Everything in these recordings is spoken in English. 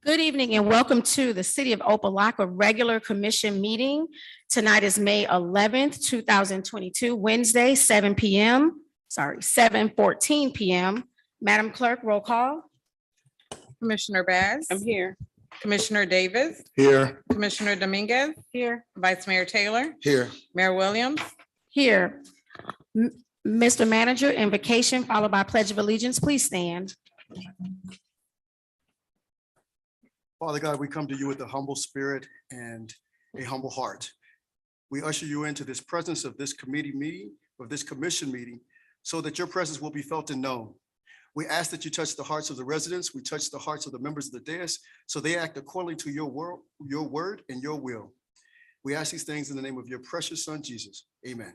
Good evening and welcome to the City of Opa-locka regular commission meeting. Tonight is May 11th, 2022, Wednesday, 7 p.m. Sorry, 7:14 p.m. Madam Clerk, roll call. Commissioner Bass. I'm here. Commissioner Davis. Here. Commissioner Dominguez. Here. Vice Mayor Taylor. Here. Mayor Williams. Here. Mr. Manager, invocation followed by Pledge of Allegiance. Please stand. Father God, we come to you with a humble spirit and a humble heart. We usher you into this presence of this committee meeting, of this commission meeting, so that your presence will be felt and known. We ask that you touch the hearts of the residents. We touch the hearts of the members of the dais, so they act accordingly to your word and your will. We ask these things in the name of your precious son, Jesus. Amen.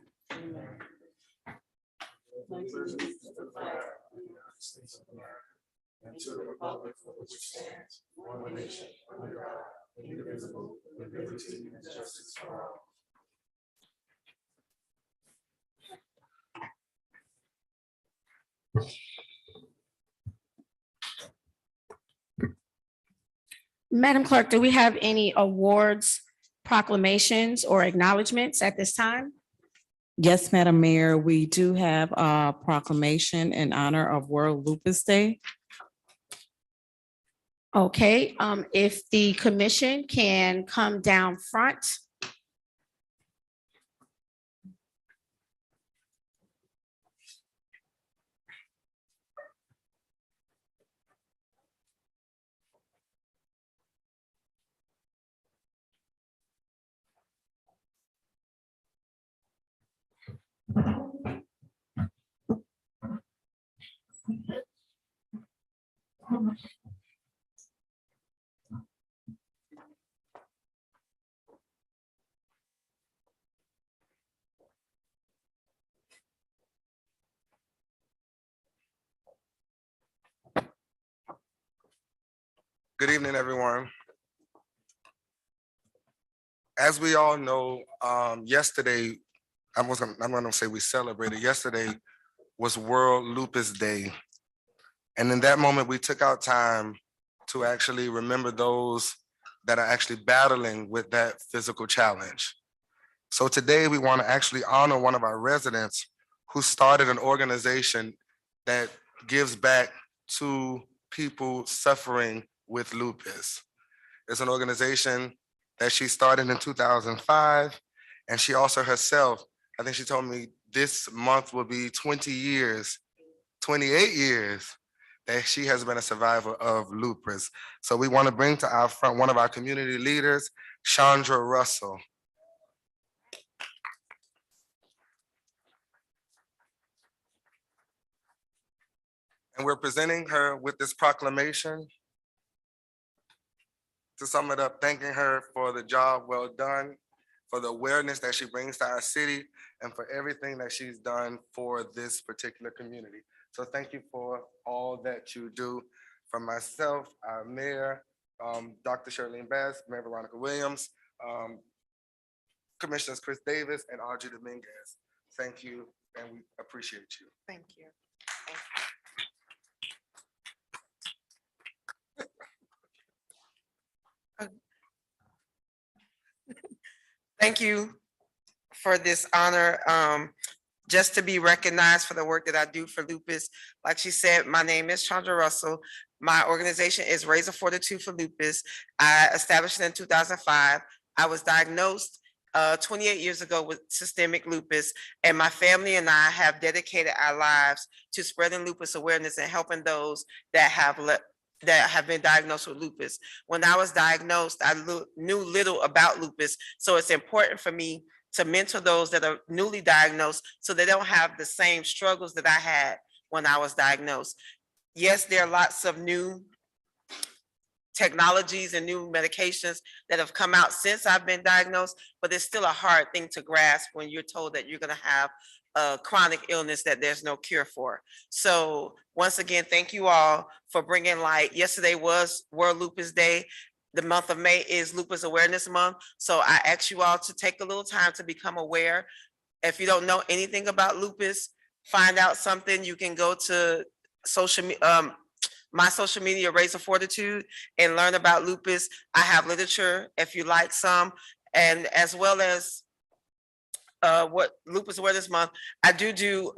And to the republic for which it stands, one nation, under God, indivisible, with liberty and justice for all. Madam Clerk, do we have any awards, proclamations, or acknowledgements at this time? Yes, Madam Mayor, we do have a proclamation in honor of World Lupus Day. Okay, if the commission can come down front. Good evening, everyone. As we all know, yesterday, I'm gonna say we celebrated. Yesterday was World Lupus Day. And in that moment, we took out time to actually remember those that are actually battling with that physical challenge. So today we want to actually honor one of our residents who started an organization that gives back to people suffering with lupus. It's an organization that she started in 2005, and she also herself, I think she told me this month will be 28 years that she has been a survivor of lupus. So we want to bring to our front one of our community leaders, Chandra Russell. And we're presenting her with this proclamation. To sum it up, thanking her for the job well done, for the awareness that she brings to our city, and for everything that she's done for this particular community. So thank you for all that you do. From myself, our mayor, Dr. Shirlene Bass, Mayor Veronica Williams, Commissioners Chris Davis and Audrey Dominguez. Thank you, and we appreciate you. Thank you. Thank you for this honor, just to be recognized for the work that I do for lupus. Like she said, my name is Chandra Russell. My organization is Razor Fortitude for Lupus. I established it in 2005. I was diagnosed 28 years ago with systemic lupus, and my family and I have dedicated our lives to spreading lupus awareness and helping those that have been diagnosed with lupus. When I was diagnosed, I knew little about lupus, so it's important for me to mentor those that are newly diagnosed so they don't have the same struggles that I had when I was diagnosed. Yes, there are lots of new technologies and new medications that have come out since I've been diagnosed, but it's still a hard thing to grasp when you're told that you're going to have a chronic illness that there's no cure for. So once again, thank you all for bringing light. Yesterday was World Lupus Day. The month of May is Lupus Awareness Month. So I ask you all to take a little time to become aware. If you don't know anything about lupus, find out something. You can go to my social media, Raise a Fortitude, and learn about lupus. I have literature if you like some, and as well as what Lupus Awareness Month. I do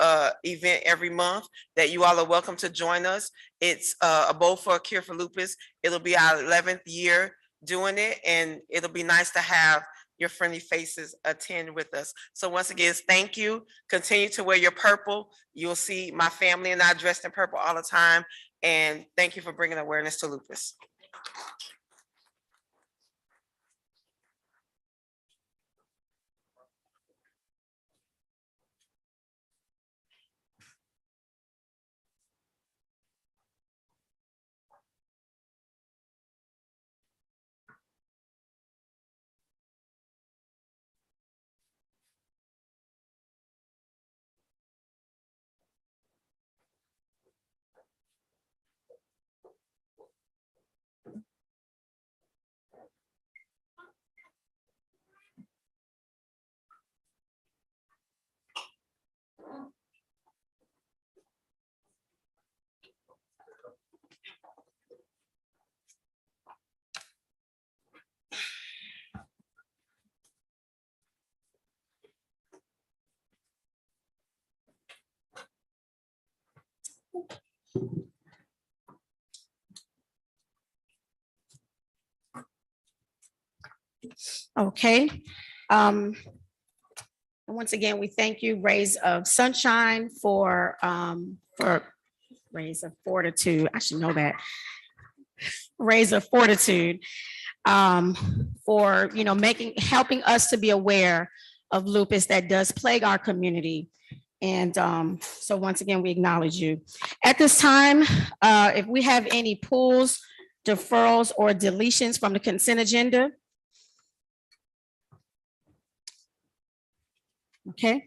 event every month that you all are welcome to join us. It's a bowl for a cure for lupus. It'll be our 11th year doing it, and it'll be nice to have your friendly faces attend with us. So once again, thank you. Continue to wear your purple. You'll see my family and I dressed in purple all the time. And thank you for bringing awareness to lupus. Okay. And once again, we thank you, Rays of Sunshine, for Rays of Fortitude. I should know that. Rays of Fortitude, for, helping us to be aware of lupus that does plague our community. And so once again, we acknowledge you. At this time, if we have any pulls, deferrals, or deletions from the consent agenda. Okay.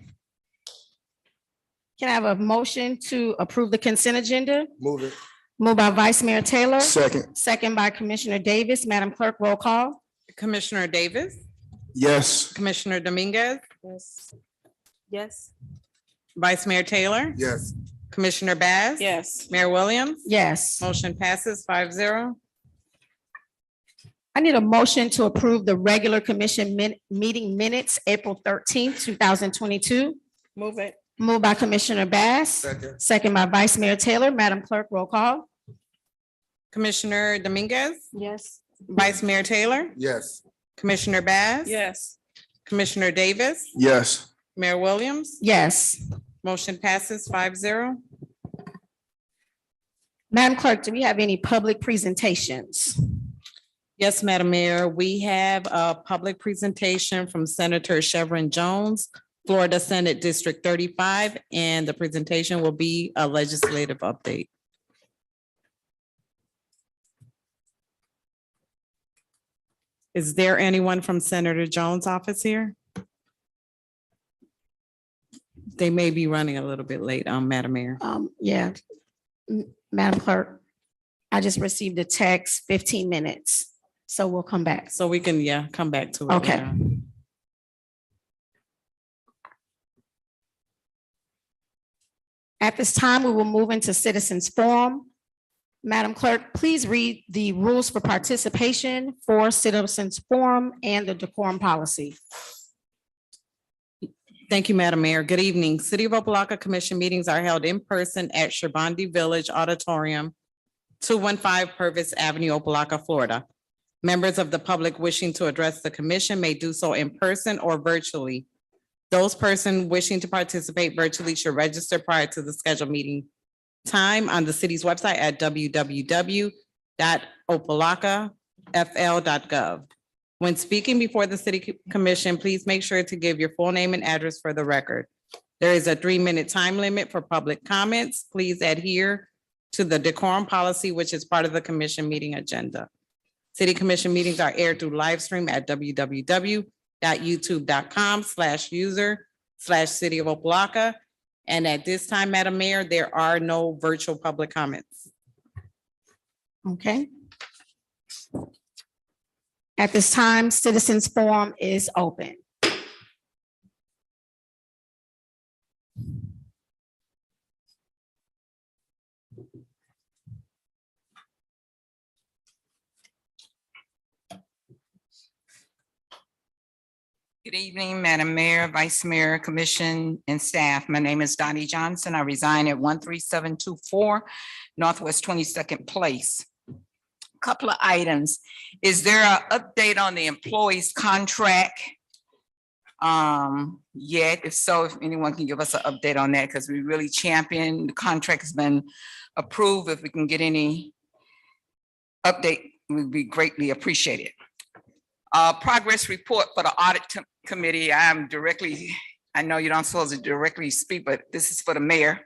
Can I have a motion to approve the consent agenda? Move it. Moved by Vice Mayor Taylor. Second. Second by Commissioner Davis. Madam Clerk, roll call. Commissioner Davis, Yes. Commissioner Dominguez, Yes. Yes. Vice Mayor Taylor, Yes. Commissioner Baz. Yes. Mayor Williams. Yes. Motion passes 5-0. I need a motion to approve the regular commission meeting minutes, April 13th, 2022. Move it. Moved by Commissioner Bass. Second. Second by Vice Mayor Taylor. Madam Clerk, roll call. Commissioner Dominguez, Yes. Vice Mayor Taylor, Yes. Commissioner Baz. Yes. Commissioner Davis, Yes. Mayor Williams. Yes. Motion passes 5-0. Madam Clerk, do we have any public presentations? Yes, Madam Mayor, we have a public presentation from Senator Chevron Jones, Florida Senate District 35, and the presentation will be a legislative update. Is there anyone from Senator Jones' office here? They may be running a little bit late, Madam Mayor. Yeah. Madam Clerk, I just received a text, 15 minutes, so we'll come back. So we can, yeah, come back to it. Okay. later. At this time, we will move into citizens forum. Madam Clerk, please read the rules for participation for citizens forum and the decorum policy. Thank you, Madam Mayor. Good evening. City of Opa-locka Commission meetings are held in person at Shabandi Village Auditorium, 215 Purvis Avenue, Opa-locka, Florida. Members of the public wishing to address the commission may do so in person or virtually. Those persons wishing to participate virtually should register prior to the scheduled meeting time on the city's website at www.opalockafl.gov. When speaking before the city commission, please make sure to give your full name and address for the record. There is a 3-minute time limit for public comments. Please adhere to the decorum policy, which is part of the commission meeting agenda. City commission meetings are aired through live stream at www.youtube.com/user/City of Opa-locka. And at this time, Madam Mayor, there are no virtual public comments. Okay. At this time, citizens forum is open. Good evening, Madam Mayor, Vice Mayor, Commission, and staff. My name is Dottie Johnson. I reside at 13724 Northwest 22nd Place. Couple of items. Is there an update on the employee's contract? Yet, if so, if anyone can give us an update on that, because we really champion, the contract has been approved. If we can get any update, would be greatly appreciated. Progress report for the audit committee. I know you don't supposed to directly speak, but this is for the mayor.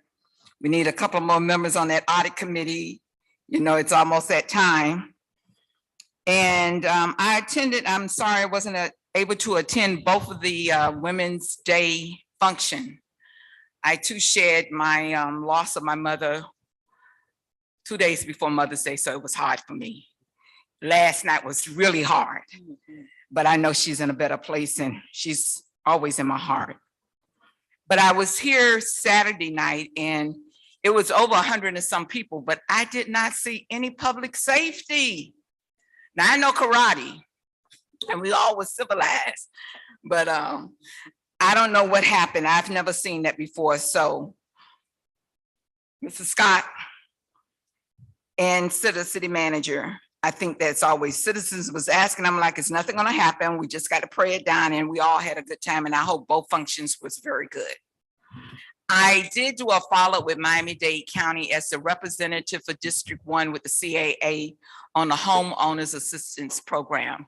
We need a couple more members on that audit committee. You know, it's almost that time. And I attended, I'm sorry, I wasn't able to attend both of the Women's Day function. I too shared my loss of my mother 2 days before Mother's Day, so it was hard for me. Last night was really hard, but I know she's in a better place and she's always in my heart. But I was here Saturday night and it was over 100 and some people, but I did not see any public safety. Now I know karate and we all were civilized, but I don't know what happened. I've never seen that before. So Mrs. Scott and city manager, I think that's always citizens was asking, I'm like, it's nothing gonna happen. We just got to pray it down and we all had a good time. And I hope both functions was very good. I did do a follow-up with Miami-Dade County as the representative for District 1 with the CAA on the Homeowners Assistance Program.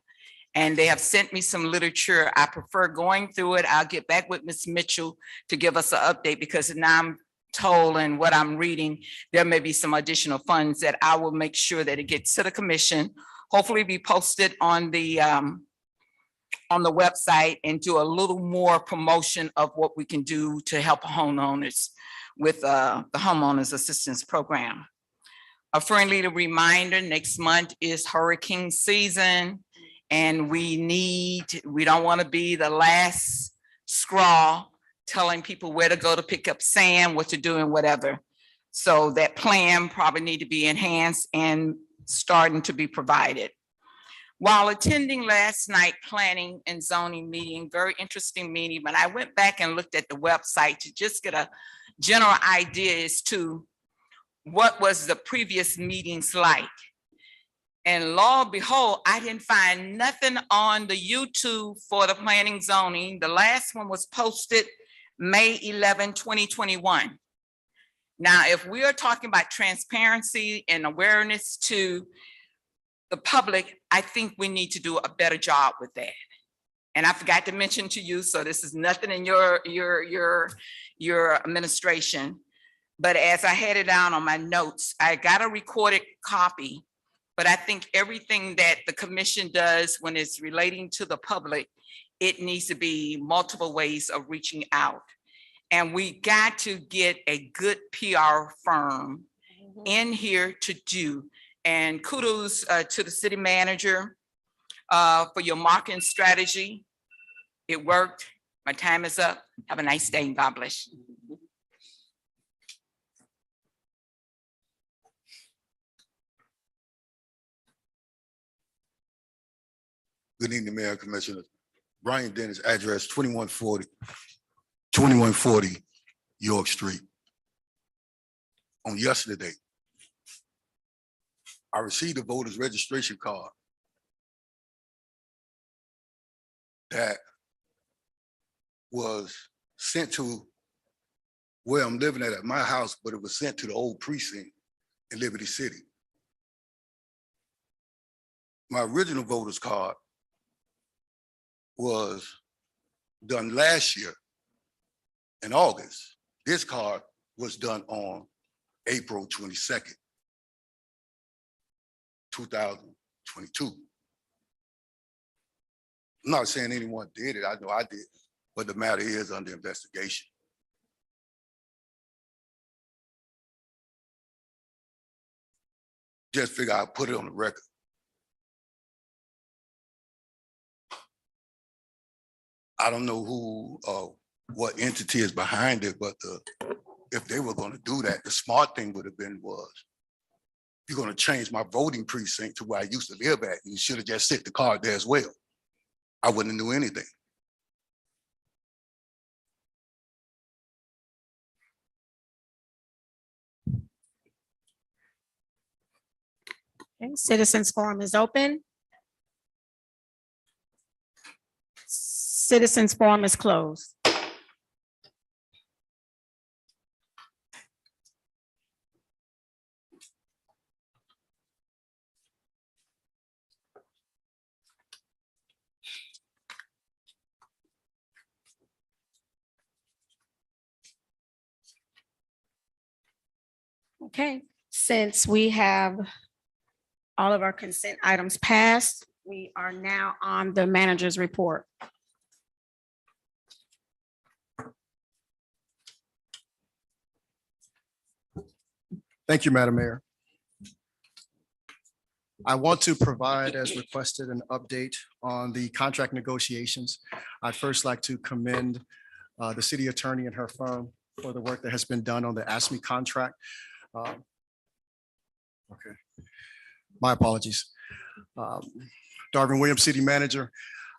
And they have sent me some literature. I prefer going through it. I'll get back with Ms. Mitchell to give us an update because now I'm told and what I'm reading, there may be some additional funds that I will make sure that it gets to the commission, hopefully be posted on the website and do a little more promotion of what we can do to help homeowners with the Homeowners Assistance Program. A friendly reminder, next month is hurricane season and we don't want to be the last straw telling people where to go to pick up sand, what to do and whatever. So that plan probably need to be enhanced and starting to be provided. While attending last night planning and zoning meeting, very interesting meeting, but I went back and looked at the website to just get a general idea as to what was the previous meetings like. And lo and behold, I didn't find nothing on the YouTube for the planning zoning. The last one was posted May 11, 2021. Now, if we are talking about transparency and awareness to the public, I think we need to do a better job with that. And I forgot to mention to you, so this is nothing in your administration, but as I had it down on my notes, I got a recorded copy, but I think everything that the commission does when it's relating to the public, it needs to be multiple ways of reaching out. And we got to get a good PR firm in here to do. And kudos to the city manager for your marketing strategy. It worked. My time is up. Have a nice day and God bless you. Good evening, Mayor and Commissioners. Brian Dennis, address 2140 York Street. On yesterday, I received a voter's registration card that was sent to where I'm living at my house, but it was sent to the old precinct in Liberty City. My original voter's card was done last year in August. This card was done on April 22nd, 2022. I'm not saying anyone did it. I know I did, but the matter is under investigation. Just figure I'll put it on the record. I don't know who, what entity is behind it, but if they were going to do that, the smart thing would have been was, you're going to change my voting precinct to where I used to live at. You should have just sent the card there as well. I wouldn't have knew anything. Okay, Citizens Forum is open. Citizens Forum is closed. Okay, since we have all of our consent items passed, we are now on the manager's report. Thank you, Madam Mayor. I want to provide, as requested, an update on the contract negotiations. I'd first like to commend the city attorney and her firm for the work that has been done on the ASME contract. Okay, my apologies. Darvin Williams, City Manager.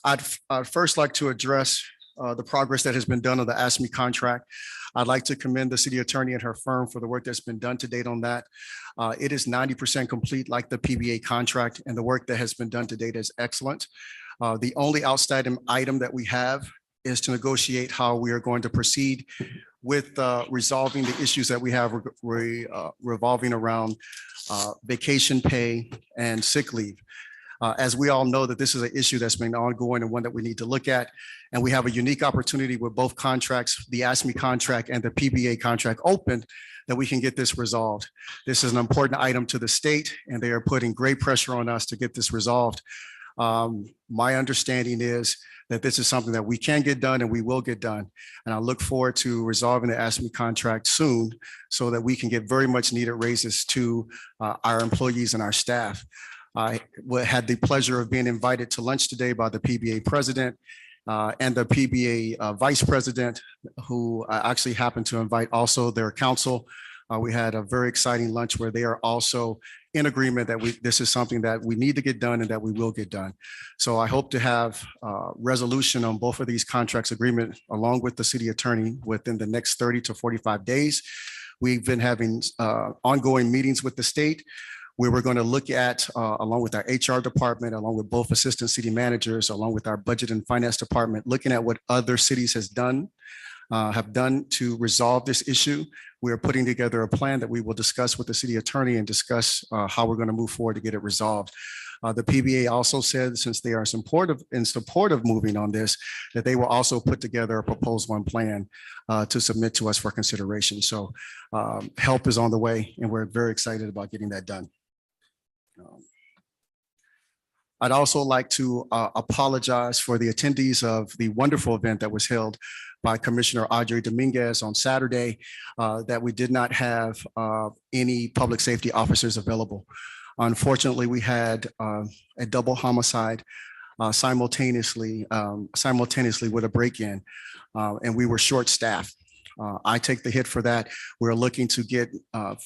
I'd first like to address the progress that has been done on the ASME contract. I'd like to commend the city attorney and her firm for the work that's been done to date on that. It is 90% complete like the PBA contract, and the work that has been done to date is excellent. The only outstanding item that we have is to negotiate how we are going to proceed with resolving the issues that we have revolving around vacation pay and sick leave. As we all know, that this is an issue that's been ongoing and one that we need to look at. And we have a unique opportunity with both contracts, the ASME contract and the PBA contract open, that we can get this resolved. This is an important item to the state, and they are putting great pressure on us to get this resolved. My understanding is that this is something that we can get done and we will get done. And I look forward to resolving the ASME contract soon so that we can get very much needed raises to our employees and our staff. I had the pleasure of being invited to lunch today by the PBA president and the PBA vice president, who actually happened to invite also their counsel. We had a very exciting lunch where they are also in agreement that this is something that we need to get done and that we will get done. So I hope to have resolution on both of these contracts agreement along with the city attorney within the next 30 to 45 days. We've been having ongoing meetings with the state. We were going to look at, along with our HR department, along with both assistant city managers, along with our budget and finance department, looking at what other cities have done to resolve this issue. We are putting together a plan that we will discuss with the city attorney and discuss how we're going to move forward to get it resolved. The PBA also said, since they are in support of moving on this, that they will also put together a proposed one plan to submit to us for consideration. So help is on the way, and we're very excited about getting that done. I'd also like to apologize for the attendees of the wonderful event that was held by Commissioner Audrey Dominguez on Saturday, that we did not have any public safety officers available. Unfortunately, we had a double homicide simultaneously with a break-in, and we were short-staffed. I take the hit for that. We're looking to get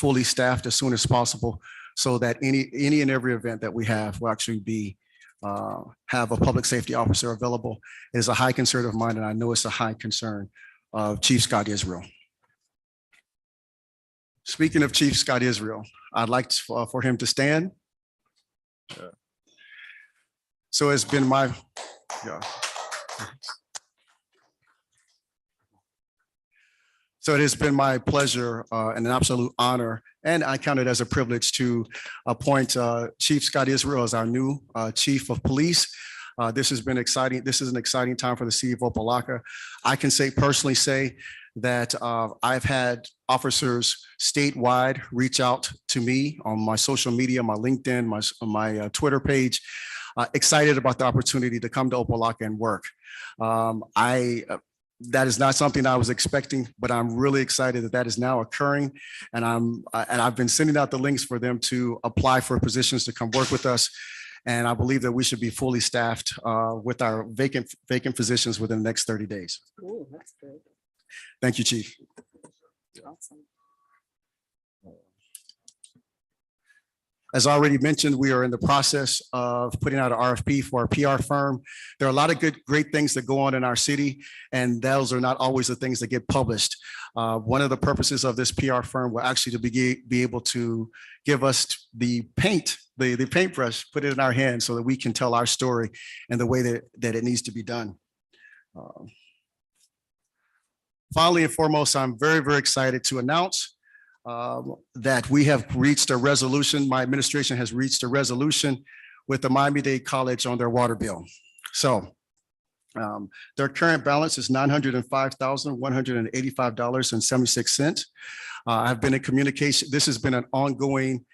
fully staffed as soon as possible, so that any and every event that we have will actually be have a public safety officer available. It is a high concern of mine, and I know it's a high concern of Chief Scott Israel. Speaking of Chief Scott Israel, I'd like for him to stand. So it's been my, So it has been my pleasure and an absolute honor, and I count it as a privilege to appoint Chief Scott Israel as our new Chief of Police. This has been exciting. This is an exciting time for the city of Opa-locka. I can personally say that I've had officers statewide reach out to me on my social media, my LinkedIn, my Twitter page, excited about the opportunity to come to Opa-locka and work. That is not something I was expecting, but I'm really excited that that is now occurring. And I've been sending out the links for them to apply for positions to come work with us. And I believe that we should be fully staffed with our vacant positions within the next 30 days. Ooh, that's good. Thank you, Chief. Awesome. As already mentioned, we are in the process of putting out an RFP for our PR firm. There are a lot of great things that go on in our city, and those are not always the things that get published. One of the purposes of this PR firm will actually to be able to give us the the paintbrush, put it in our hands so that we can tell our story and the way that it needs to be done. Finally and foremost, I'm very, very excited to announce that we have reached a resolution. My administration has reached a resolution with the Miami-Dade College on their water bill. So their current balance is $905,185.76. I've been in communication. This has been an ongoing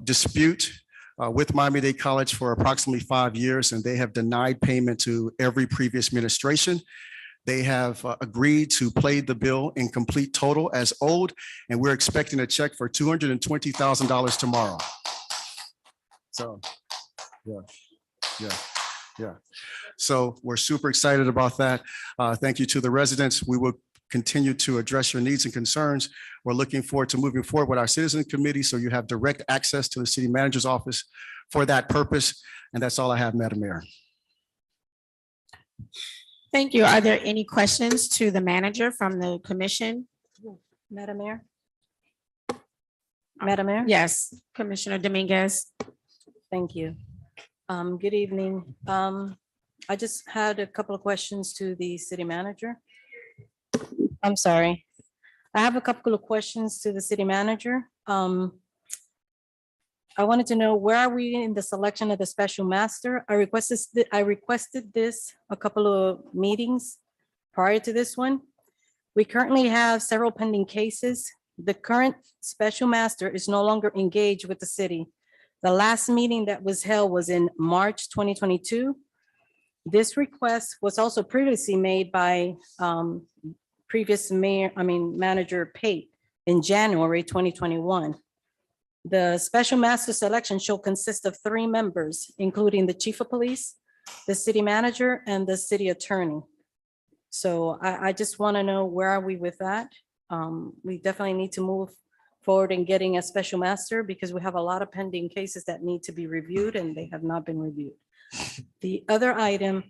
dispute with Miami-Dade College for approximately 5 years, and they have denied payment to every previous administration. They have agreed to pay the bill in complete total as owed, and we're expecting a check for $220,000 tomorrow. So, yeah. So we're super excited about that. Thank you to the residents. We will continue to address your needs and concerns. We're looking forward to moving forward with our citizen committee, so you have direct access to the city manager's office for that purpose. And that's all I have, Madam Mayor. Thank you. Are there any questions to the manager from the commission? Madam Mayor? Madam Mayor? Yes, Commissioner Dominguez. Thank you. Good evening. I just had a couple of questions to the city manager. I'm sorry. I have a couple of questions to the city manager. I wanted to know, where are we in the selection of the special master? I requested this a couple of meetings prior to this one. We currently have several pending cases. The current special master is no longer engaged with the city. The last meeting that was held was in March 2022. This request was also previously made by previous manager Pate in January 2021. The special master selection shall consist of 3 members, including the chief of police, the city manager, and the city attorney. So I just want to know, where are we with that? We definitely need to move forward in getting a special master, because we have a lot of pending cases that need to be reviewed and they have not been reviewed. The other item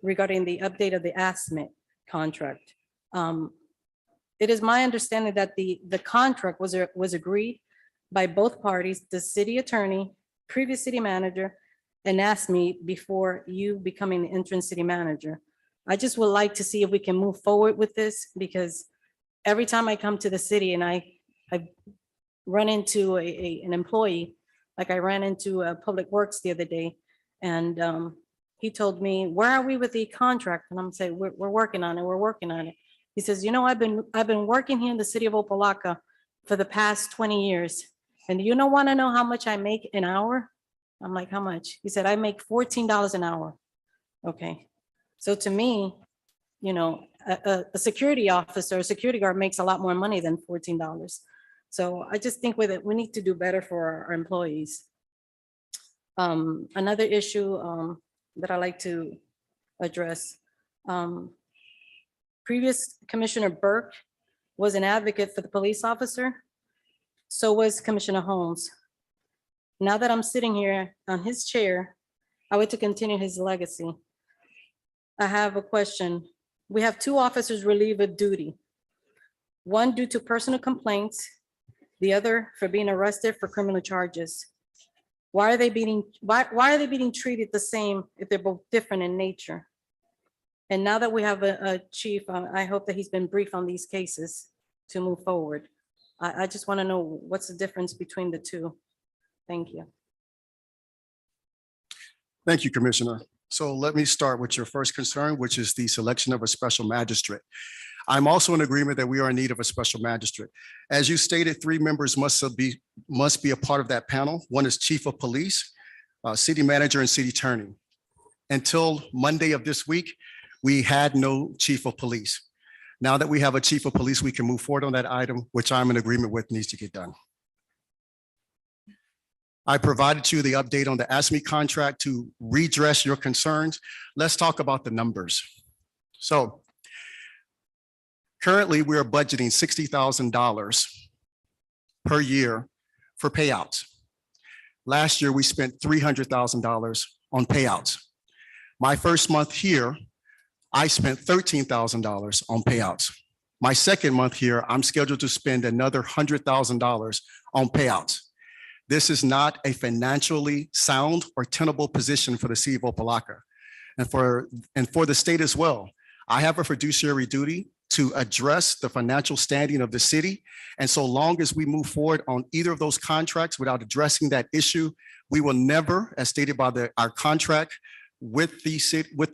regarding the update of the ASMIT contract. It is my understanding that the contract was agreed by both parties, the city attorney, previous city manager, and ASMIT before you becoming the interim city manager. I just would like to see if we can move forward with this, because every time I come to the city and I run into an employee, like I ran into Public Works the other day, and he told me, where are we with the contract? And I'm saying, we're working on it, we're working on it. He says, you know, I've been working here in the city of Opa-locka for the past 20 years. And you don't want to know how much I make an hour? I'm like, how much? He said, I make $14 an hour. Okay. So to me, you know, a security officer, a security guard makes a lot more money than $14. So I just think with it, we need to do better for our employees. Another issue that I like to address. Previous Commissioner Burke was an advocate for the police officer. So was Commissioner Holmes. Now that I'm sitting here on his chair, I want to continue his legacy. I have a question. We have 2 officers relieved of duty. One due to personal complaints, the other for being arrested for criminal charges. Why are they being treated the same if they're both different in nature? And now that we have a chief, I hope that he's been briefed on these cases to move forward. I just want to know, what's the difference between the 2? Thank you. Thank you, Commissioner. So let me start with your first concern, which is the selection of a special magistrate. I'm also in agreement that we are in need of a special magistrate. As you stated, 3 members must be a part of that panel. One is chief of police, city manager, and city attorney. Until Monday of this week, we had no chief of police. Now that we have a chief of police, we can move forward on that item, which I'm in agreement with needs to get done. I provided you the update on the ASME contract to redress your concerns. Let's talk about the numbers. So currently, we are budgeting $60,000 per year for payouts. Last year, we spent $300,000 on payouts. My first month here, I spent $13,000 on payouts. My second month here, I'm scheduled to spend another $100,000 on payouts. This is not a financially sound or tenable position for the city of Opa-locka. And for the state as well. I have a fiduciary duty to address the financial standing of the city. And so long as we move forward on either of those contracts without addressing that issue, we will never, as stated by our contract with the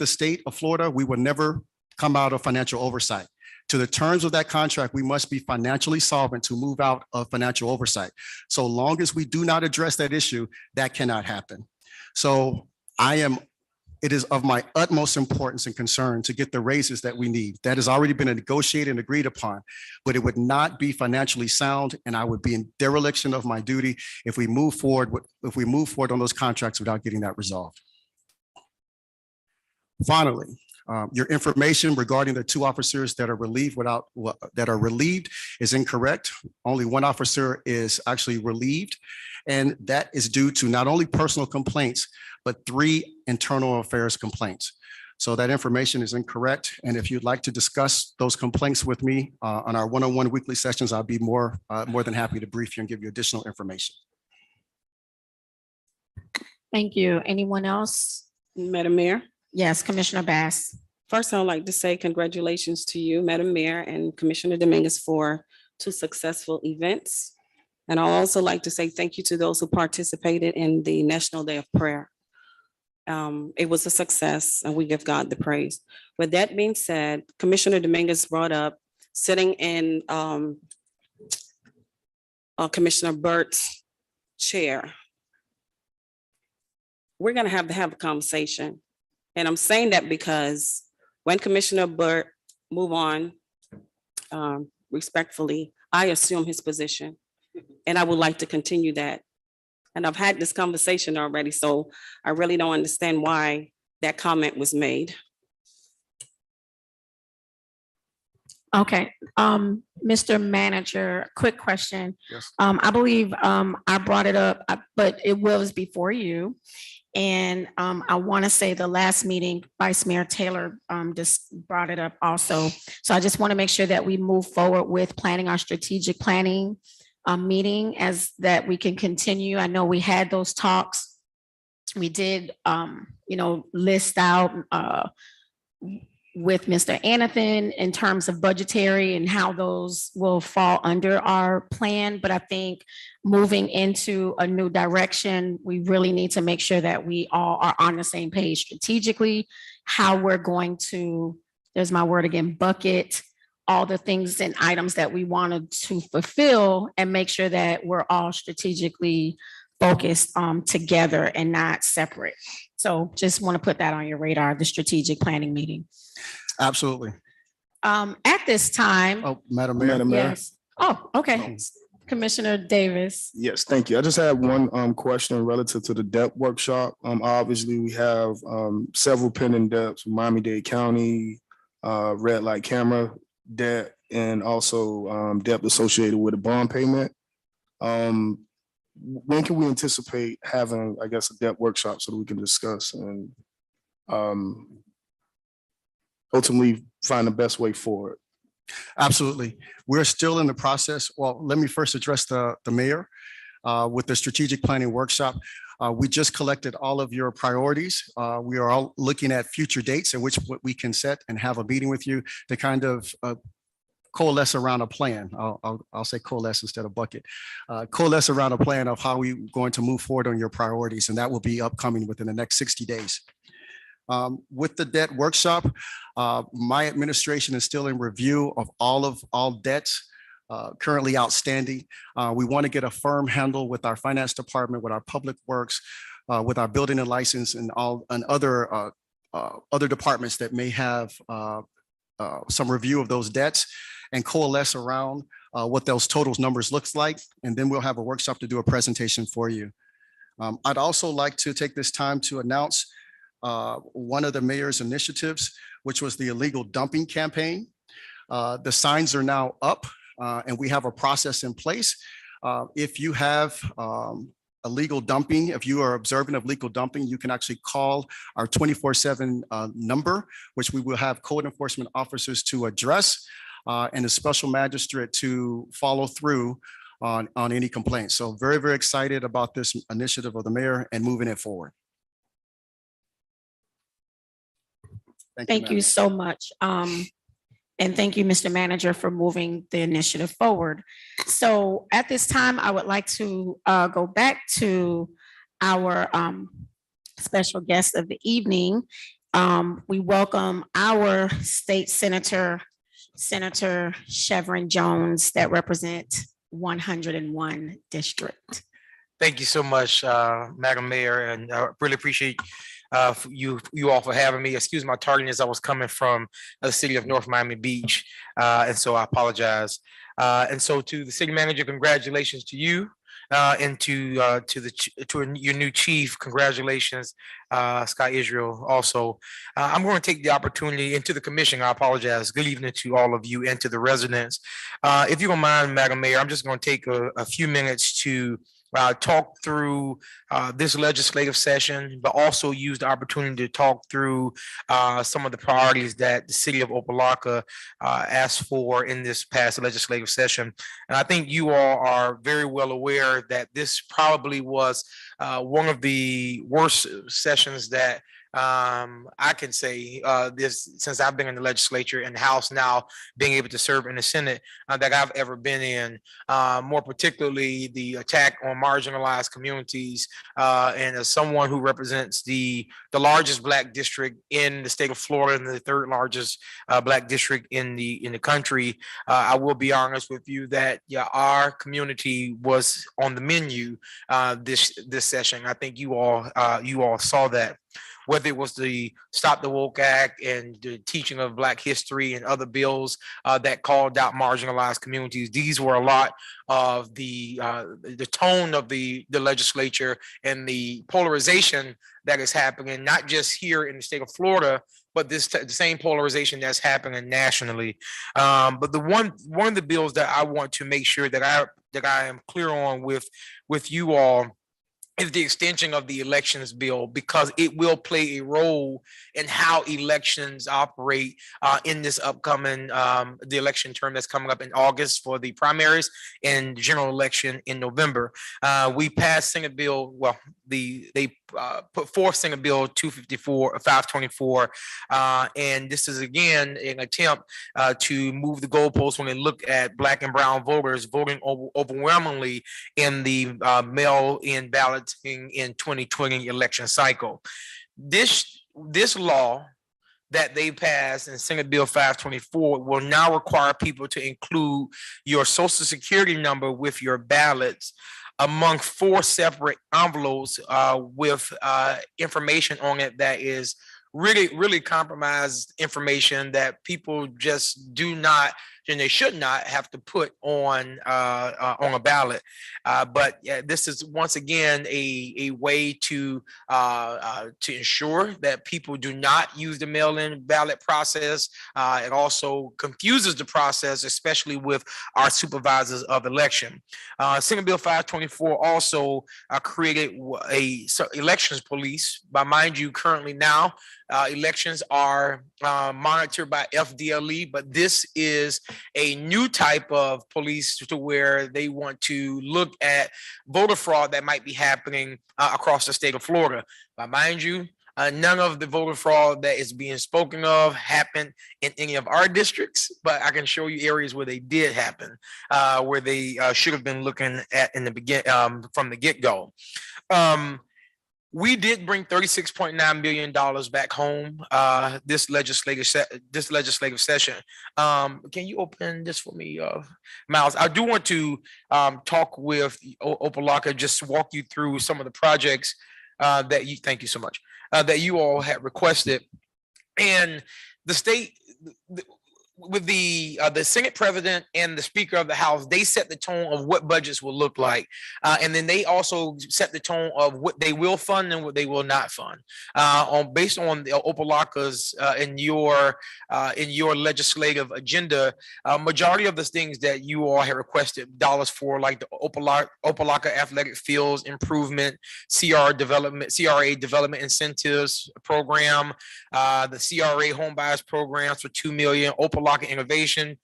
state of Florida, we will never come out of financial oversight. To the terms of that contract, we must be financially solvent to move out of financial oversight. So long as we do not address that issue, that cannot happen. So it is of my utmost importance and concern to get the raises that we need. That has already been negotiated and agreed upon, but it would not be financially sound, and I would be in dereliction of my duty if we move forward on those contracts without getting that resolved. Finally, your information regarding the 2 officers that are relieved is incorrect. Only 1 officer is actually relieved, and that is due to not only personal complaints, but 3 internal affairs complaints. So that information is incorrect. And if you'd like to discuss those complaints with me on our one-on-one weekly sessions, I'll be more than happy to brief you and give you additional information. Thank you. Anyone else? Madam Mayor, Yes, Commissioner Bass. first I'd like to say congratulations to you, Madam Mayor and Commissioner Dominguez for 2 successful events. And I'd also like to say thank you to those who participated in the National Day of Prayer. It was a success and we give God the praise. With that being said, Commissioner Dominguez brought up sitting in Commissioner Burt's chair. We're gonna have to have a conversation. And I'm saying that because when Commissioner Burt move on, respectfully, I assume his position. And I would like to continue that. And I've had this conversation already, so I really don't understand why that comment was made. Okay, Mr. Manager, quick question. Yes. I believe I brought it up, but it was before you. And I want to say the last meeting, Vice Mayor Taylor just brought it up also. So I just want to make sure that we move forward with planning our strategic planning meeting as that we can continue. I know we had those talks. We did, list out with Mr. Anathan in terms of budgetary and how those will fall under our plan. But I think moving into a new direction, we really need to make sure that we all are on the same page strategically, how we're going to, there's my word again, bucket all the things and items that we wanted to fulfill and make sure that we're all strategically focused together and not separate. So just want to put that on your radar, the strategic planning meeting. Absolutely. At this time, Oh, Madam Mayor. yes. Oh, okay. Commissioner Davis. Yes, thank you. I just have one question relative to the debt workshop. Obviously, we have several pending debts, Miami-Dade County, red light camera debt, and also debt associated with a bond payment. When can we anticipate having, I guess, a debt workshop so that we can discuss and ultimately find the best way forward? Absolutely. We're still in the process. Well, let me first address the mayor with the strategic planning workshop. We just collected all of your priorities. We are all looking at future dates in which we can set and have a meeting with you to kind of coalesce around a plan. I'll say coalesce instead of bucket. Coalesce around a plan of how we're going to move forward on your priorities, and that will be upcoming within the next 60 days. With the debt workshop, my administration is still in review of all debts currently outstanding. We want to get a firm handle with our finance department, with our public works, with our building and license and other departments that may have some review of those debts and coalesce around what those totals numbers looks like. And then we'll have a workshop to do a presentation for you. I'd also like to take this time to announce one of the mayor's initiatives, which was the illegal dumping campaign. The signs are now up and we have a process in place. If you have illegal dumping, if you are observant of legal dumping, you can actually call our 24/7 number, which we will have code enforcement officers to address and a special magistrate to follow through on any complaints. So very, very excited about this initiative of the mayor and moving it forward. Thank Madam you so much. And thank you, Mr. Manager, for moving the initiative forward. So at this time, I would like to go back to our special guest of the evening. We welcome our state senator, Senator Chevron Jones, that represent 101 district. Thank you so much, Madam Mayor, and I really appreciate you all for having me. Excuse my tardiness. I was coming from the city of North Miami Beach, and so I apologize. And so to the city manager, congratulations to you. And to your new chief, congratulations, Scott Israel. Also, I'm going to take the opportunity, and to the commission, I apologize. Good evening to all of you and to the residents. If you don't mind, Madam Mayor, I'm just going to take a few minutes to talk through this legislative session, but also use the opportunity to talk through some of the priorities that the city of Opa-locka asked for in this past legislative session. And I think you all are very well aware that this probably was one of the worst sessions that I can say this since I've been in the legislature and the House now, being able to serve in the Senate, that I've ever been in. More particularly, the attack on marginalized communities, and as someone who represents the largest Black district in the state of Florida and the third largest Black district in the country, I will be honest with you that our community was on the menu this session. I think you all saw that. Whether it was the Stop the Woke Act and the teaching of Black history and other bills that called out marginalized communities. These were a lot of the tone of the legislature and the polarization that is happening, not just here in the state of Florida, but the same polarization that's happening nationally. But the one of the bills that I want to make sure that I am clear on with you all is the extension of the elections bill, because it will play a role in how elections operate in this upcoming the election term that's coming up in August for the primaries and general election in November. We passed Senate Bill, well, they put forth Senate Bill 524, and this is again an attempt to move the goalposts when they look at Black and brown voters voting overwhelmingly in the mail-in balloting in 2020 election cycle. This law that they passed in Senate Bill 524 will now require people to include your social security number with your ballots among 4 separate envelopes with information on it that is really compromised information that people just do not, and they should not have to put on a ballot. But this is once again a way to ensure that people do not use the mail-in ballot process. It also confuses the process, especially with our supervisors of election. Senate Bill 524 also created a elections police. But mind you, currently now, elections are monitored by FDLE, but this is a new type of police to where they want to look at voter fraud that might be happening across the state of Florida. But mind you, none of the voter fraud that is being spoken of happened in any of our districts, but I can show you areas where they did happen, where they should have been looking at in the from the get-go. We did bring $36.9 million back home this legislative session. Can you open this for me, Miles? I do want to talk with Opa-locka, just walk you through some of the projects that you, thank you so much, that you all had requested. And the state, with the Senate president and the Speaker of the House, they set the tone of what budgets will look like, and then they also set the tone of what they will fund and what they will not fund. Based on the Opa-locka's in your legislative agenda, majority of the things that you all have requested dollars for, like the Opa-locka athletic fields improvement, CRA development incentives program, the CRA home buyers programs for $2 million, Opa-locka Opa-locka Innovation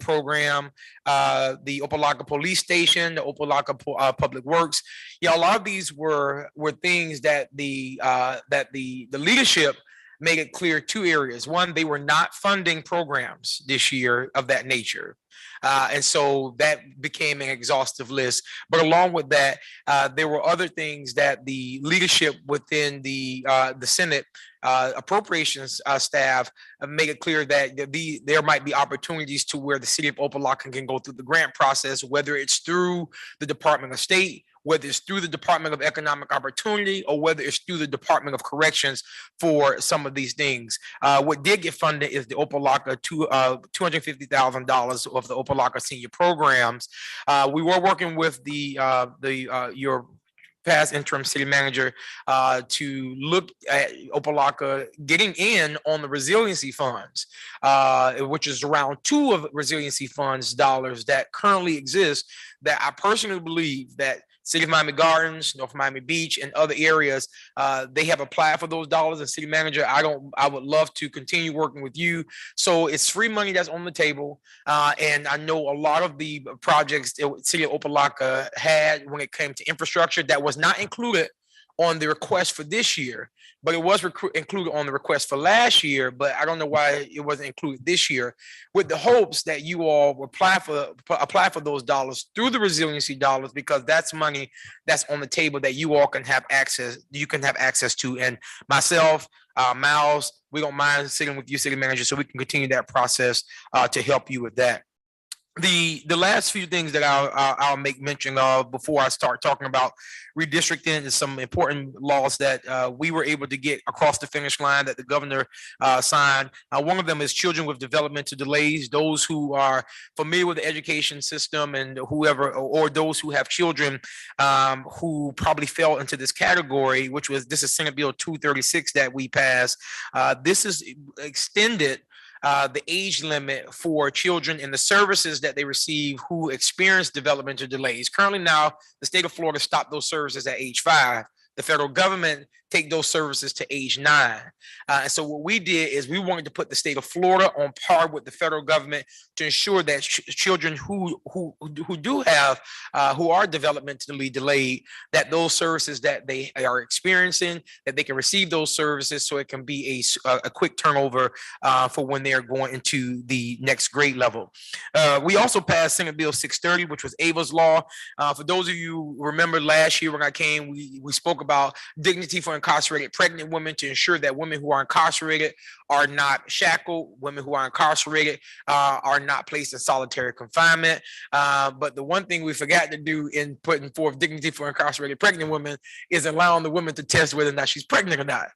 Program, the Opa-locka Police Station, the Opa-locka Public Works. Yeah, a lot of these were things that the leadership made it clear two areas. One, they were not funding programs this year of that nature. And so that became an exhaustive list. But along with that, there were other things that the leadership within the Senate appropriations staff make it clear that there might be opportunities to where the city of Opa-locka can go through the grant process, whether it's through the Department of State, whether it's through the Department of Economic Opportunity, or whether it's through the Department of Corrections for some of these things. What did get funded is the Opa-locka $250,000 of the Opa-locka senior programs. We were working with your past interim city manager to look at Opa-locka getting in on the resiliency funds, which is around two of resiliency funds dollars that currently exist, that I personally believe that City of Miami Gardens, North Miami Beach, and other areas, they have applied for those dollars. And city manager, I would love to continue working with you. So it's free money that's on the table. And I know a lot of the projects that City of Opa-locka had when it came to infrastructure that was not included on the request for this year, but it was included on the request for last year, but I don't know why it wasn't included this year, with the hopes that you all will apply for those dollars through the resiliency dollars, because that's money that's on the table that you all can have access to. And myself, Miles, we don't mind sitting with you, city manager, so we can continue that process to help you with that. The last few things that I'll make mention of before I start talking about redistricting is some important laws that we were able to get across the finish line that the governor signed. One of them is children with developmental delays. Those who are familiar with the education system and whoever, or those who have children who probably fell into this category, this is Senate Bill 236 that we passed. This is extended the age limit for children and the services that they receive who experience developmental delays. Currently now, the state of Florida stopped those services at age 5. The federal government take those services to age 9. And so what we did is we wanted to put the state of Florida on par with the federal government to ensure that children who do have, who are developmentally delayed, that those services that they are experiencing, that they can receive those services so it can be a quick turnover for when they're going into the next grade level. We also passed Senate Bill 630, which was Ava's law. For those of you who remember last year when I came, we spoke about dignity for incarcerated pregnant women to ensure that women who are incarcerated are not shackled, women who are incarcerated are not placed in solitary confinement. But the one thing we forgot to do in putting forth dignity for incarcerated pregnant women is allowing the women to test whether or not she's pregnant or not.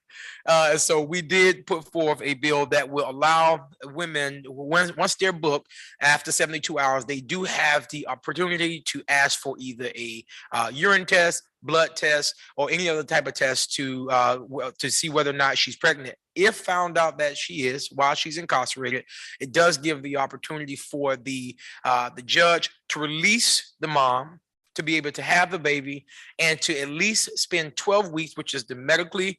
So we did put forth a bill that will allow women, once they're booked after 72 hours, they do have the opportunity to ask for either a urine test, blood test, or any other type of test to see whether or not she's pregnant. If found out that she is while she's incarcerated, it does give the opportunity for the judge to release the mom to be able to have the baby and to at least spend 12 weeks, which is the medically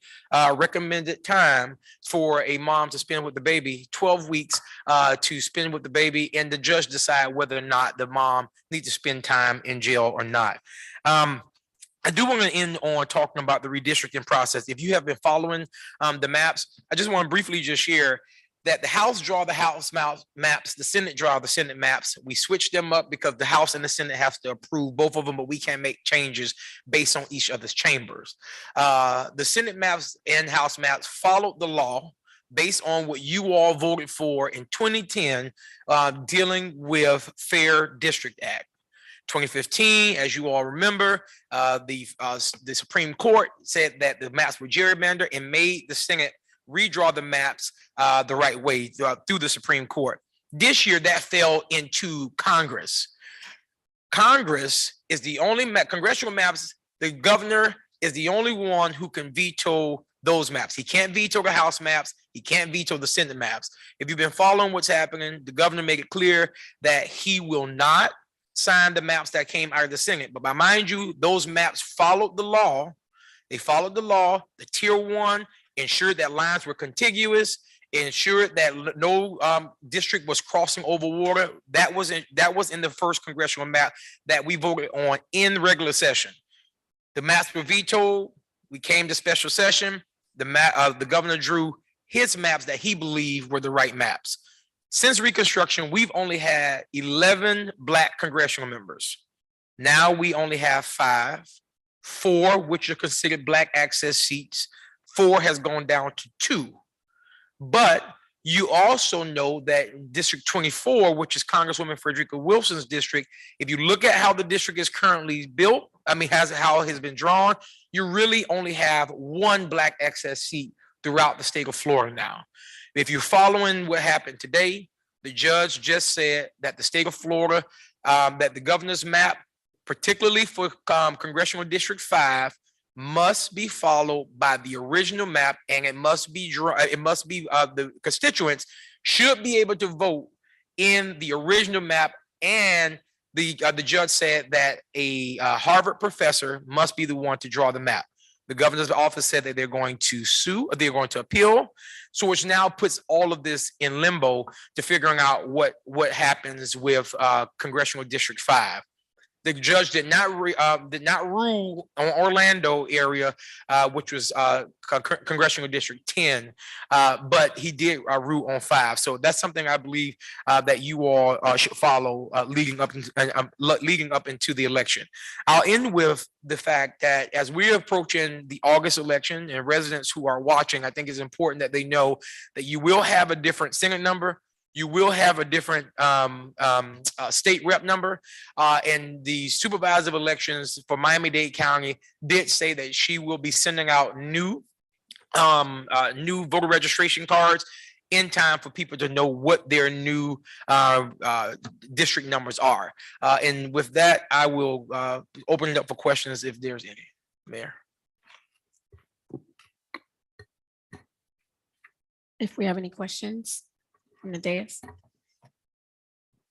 recommended time for a mom to spend with the baby, 12 weeks to spend with the baby, and the judge decide whether or not the mom needs to spend time in jail or not. I do want to end on talking about the redistricting process. If you have been following the maps, I just want to briefly just share that the House draw the House maps, the Senate draw the Senate maps. We switch them up because the House and the Senate have to approve both of them, but we can't make changes based on each other's chambers. The Senate maps and House maps followed the law based on what you all voted for in 2010, dealing with Fair District Act. 2015, as you all remember, the Supreme Court said that the maps were gerrymandered and made the Senate redraw the maps the right way through the Supreme Court. This year, that fell into Congress. Congress is the only congressional maps. The governor is the only one who can veto those maps. He can't veto the House maps. He can't veto the Senate maps. If you've been following what's happening, the governor made it clear that he will not sign the maps that came out of the Senate. But mind you, those maps followed the law. They followed the law. The tier 1 ensured that lines were contiguous, ensured that no district was crossing over water. That was in the first congressional map that we voted on in regular session. The maps were vetoed. We came to special session. The governor drew his maps that he believed were the right maps. Since Reconstruction, we've only had 11 Black congressional members. Now we only have 5, 4 which are considered Black access seats. 4 has gone down to 2. But you also know that District 24, which is Congresswoman Frederica Wilson's district, if you look at how the district is currently built, how it has been drawn, you really only have 1 Black access seat throughout the state of Florida now. If you're following what happened today, the judge just said that the state of Florida, that the governor's map, particularly for Congressional District 5, must be followed by the original map, and it must be the constituents should be able to vote in the original map. And the judge said that a Harvard professor must be the one to draw the map. The governor's office said that they're going to sue, or they're going to appeal. So which now puts all of this in limbo to figuring out what happens with Congressional District 5. The judge did not rule on Orlando area, which was Congressional District 10, but he did rule on 5. So that's something I believe that you all should follow leading up into the election. I'll end with the fact that as we're approaching the August election, and residents who are watching, I think it's important that they know that you will have a different Senate number. You will have a different state rep number, and the supervisor of elections for Miami-Dade County did say that she will be sending out new voter registration cards in time for people to know what their new district numbers are. And with that, I will open it up for questions if there's any. Mayor. If we have any questions from the dais.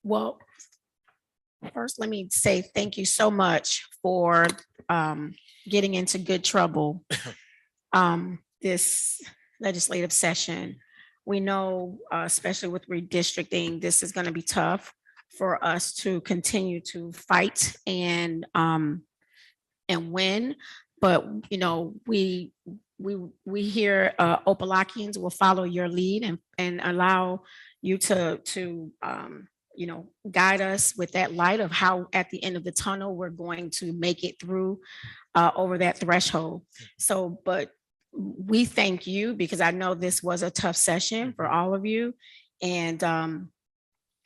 Well, first, let me say thank you so much for getting into good trouble this legislative session. We know, especially with redistricting, this is going to be tough for us to continue to fight and win. But you know, we here, Opa-lockians will follow your lead and allow you to you know, guide us with that light of how at the end of the tunnel, we're going to make it through over that threshold. So, but we thank you because I know this was a tough session for all of you. And I